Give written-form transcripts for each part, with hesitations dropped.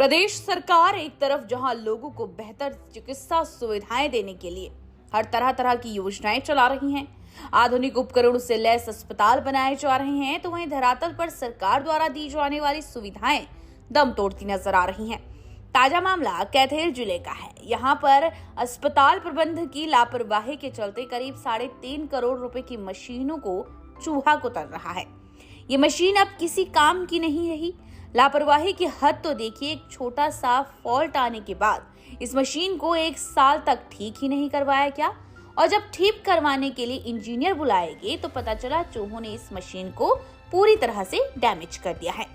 प्रदेश सरकार एक तरफ जहां लोगों को बेहतर चिकित्सा सुविधाएं देने के लिए हर तरह की योजनाएं चला रही हैं, आधुनिक उपकरणों से लैस अस्पताल बनाए जा रहे हैं, तो वहीं धरातल पर सरकार द्वारा दी जाने वाली सुविधाएं दम तोड़ती नजर आ रही हैं। ताजा मामला कैथल जिले का है। यहाँ पर अस्पताल प्रबंधन की लापरवाही के चलते करीब 3.5 करोड़ रुपए की मशीनों को चूहा कुतर रहा है। ये मशीन अब किसी काम की नहीं रही। लापरवाही की हद तो देखिए, एक छोटा सा फॉल्ट आने के बाद इस मशीन को 1 साल तक ठीक ही नहीं करवाया गया, और जब ठीक करवाने के लिए इंजीनियर बुलाए गए तो पता चला चूहों ने इस मशीन को पूरी तरह से डैमेज कर दिया है।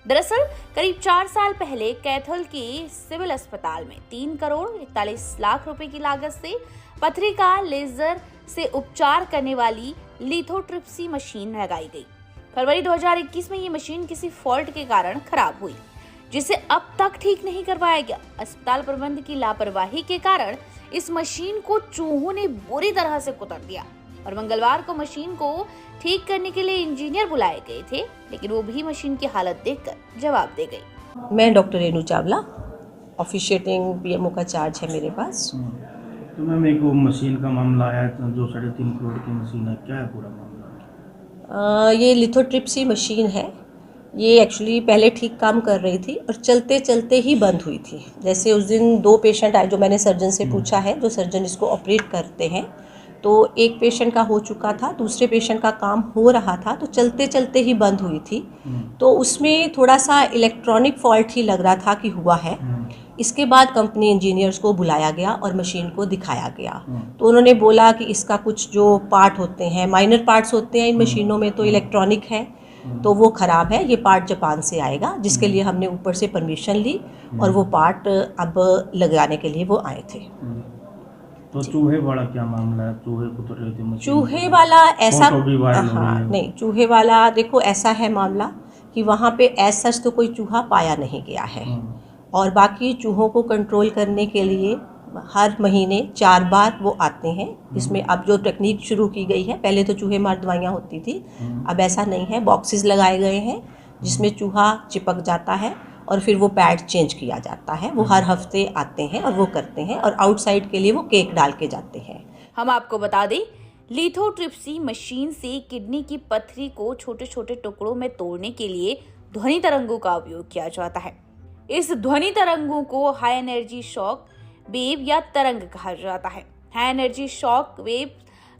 दरअसल करीब 4 साल पहले कैथल के सिविल अस्पताल में 3 करोड़ 41 लाख रुपए की लागत से पथरी का लेजर से उपचार करने वाली लिथोट्रिप्सी मशीन लगाई गई। फरवरी 2021 में ये मशीन किसी फॉल्ट के कारण खराब हुई, जिसे अब तक ठीक नहीं करवाया गया। अस्पताल प्रबंधन की लापरवाही के कारण इस मशीन को चूहों ने बुरी तरह से कुतर दिया, और मंगलवार को मशीन को ठीक करने के लिए इंजीनियर बुलाए गए थे, लेकिन वो भी मशीन की हालत देखकर जवाब दे गई। मैं doctor Renu Chawla, officiating PMO का चार्ज है मेरे पास। तो मैम एक वो मशीन का मामला आया था, जो 3.5 करोड़ की मशीन है, क्या है पूरा मामला? ये लिथोट्रिप्सी मशीन है। ये एक्चुअली पहले ठीक काम कर रही थी और चलते चलते ही बंद हुई थी। जैसे उस दिन 2 पेशेंट आए, जो मैंने सर्जन से पूछा है, जो सर्जन इसको ऑपरेट करते हैं, तो एक पेशेंट का हो चुका था, दूसरे पेशेंट का काम हो रहा था, तो चलते चलते ही बंद हुई थी। तो उसमें थोड़ा सा इलेक्ट्रॉनिक फॉल्ट ही लग रहा था कि हुआ है। इसके बाद कंपनी इंजीनियर्स को बुलाया गया और मशीन को दिखाया गया। तो उन्होंने बोला कि इसका कुछ जो पार्ट होते हैं, माइनर पार्ट्स होते हैं इन मशीनों में, तो इलेक्ट्रॉनिक है, तो वो ख़राब है। ये पार्ट जापान से आएगा, जिसके लिए हमने ऊपर से परमिशन ली और वो पार्ट अब लगाने के लिए वो आए थे। तो चूहे वाला क्या मामला है? चूहे को तो रहते मशीन, चूहे वाला ऐसा, हाँ नहीं, चूहे वाला देखो ऐसा है मामला कि वहाँ पे ऐसा सच तो कोई चूहा पाया नहीं गया है। और बाकी चूहों को कंट्रोल करने के लिए हर महीने 4 बार वो आते हैं। इसमें अब जो टेक्निक शुरू की गई है, पहले तो चूहे मार दवाइयाँ होती थी, अब ऐसा नहीं है। बॉक्सेस लगाए गए हैं जिसमें चूहा चिपक जाता है और फिर वो पैड चेंज किया जाता है। वो हर हफ्ते आते हैं और वो करते हैं, और आउटसाइड के लिए वो केक डाल के जाते हैं। हम आपको बता दें, लिथोट्रिप्सी मशीन से किडनी की पथरी को छोटे छोटे टुकड़ों में तोड़ने के लिए ध्वनि तरंगों का उपयोग किया जाता है। इस ध्वनि तरंगों को हाई एनर्जी शॉक वेव या तरंग कहा जाता है। हाई एनर्जी शॉक वेव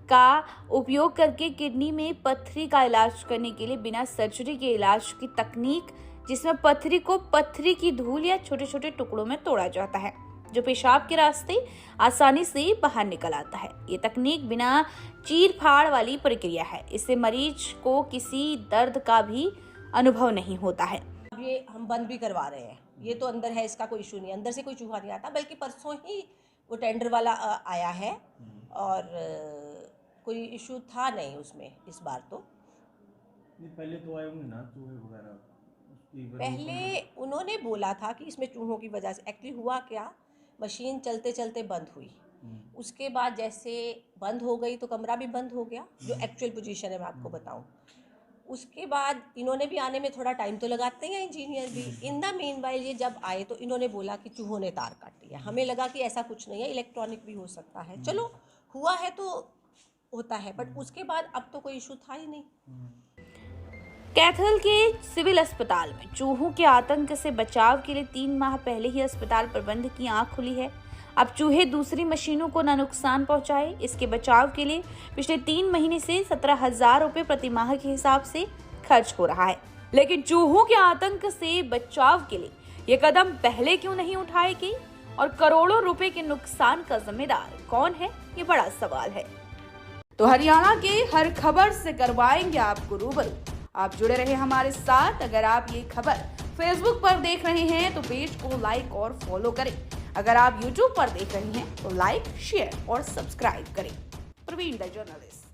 का उपयोग करके किडनी में पथरी का इलाज करने के लिए बिना सर्जरी के इलाज की तकनीक, जिसमें पथरी को पथरी की धूल या छोटे छोटे टुकड़ों में तोड़ा जाता है, जो पेशाब के रास्ते आसानी से बाहर निकल आता है। ये तकनीक बिना चीर फाड़ वाली प्रक्रिया है। इससे मरीज को किसी दर्द का भी अनुभव नहीं होता है। अब ये हम बंद भी करवा रहे हैं। ये तो अंदर है, इसका कोई इशू नहीं, अंदर से कोई चूहा नहीं आता। बल्कि परसों ही वो टेंडर वाला आया है और कोई इशू था नहीं उसमें इस बार। तो पहले तो आए होंगे ना चूहे वगैरह। पहले उन्होंने बोला था कि इसमें चूहों की वजह से। एक्चुअली हुआ क्या, मशीन चलते चलते बंद हुई। उसके बाद जैसे बंद हो गई तो कमरा भी बंद हो गया, जो एक्चुअल पोजीशन है मैं आपको बताऊं। उसके बाद इन्होंने भी आने में थोड़ा टाइम तो लगाते हैं इंजीनियर भी। इन द मीनवाइल ये जब आए तो इन्होंने बोला कि चूहों ने तार काट दिया। हमें लगा कि ऐसा कुछ नहीं है, इलेक्ट्रॉनिक भी हो सकता है। चलो हुआ है तो होता है, बट उसके बाद अब तो कोई इशू था ही नहीं। कैथल के सिविल अस्पताल में चूहों के आतंक से बचाव के लिए 3 माह पहले ही अस्पताल प्रबंधन की आंख खुली है। अब चूहे दूसरी मशीनों को न नुकसान पहुंचाए, इसके बचाव के लिए पिछले 3 महीने से 17,000 रुपए प्रति माह के हिसाब से खर्च हो रहा है। लेकिन चूहों के आतंक से बचाव के लिए ये कदम पहले क्यों नहीं उठाए गए, और करोड़ों रुपए के नुकसान का जिम्मेदार कौन है, ये बड़ा सवाल है। तो हरियाणा के हर खबर से करवाएंगे आपको रूबरू। आप जुड़े रहे हमारे साथ। अगर आप ये खबर फेसबुक पर देख रहे हैं तो पेज को लाइक और फॉलो करें। अगर आप यूट्यूब पर देख रहे हैं तो लाइक, शेयर और सब्सक्राइब करें। Praveen the journalist.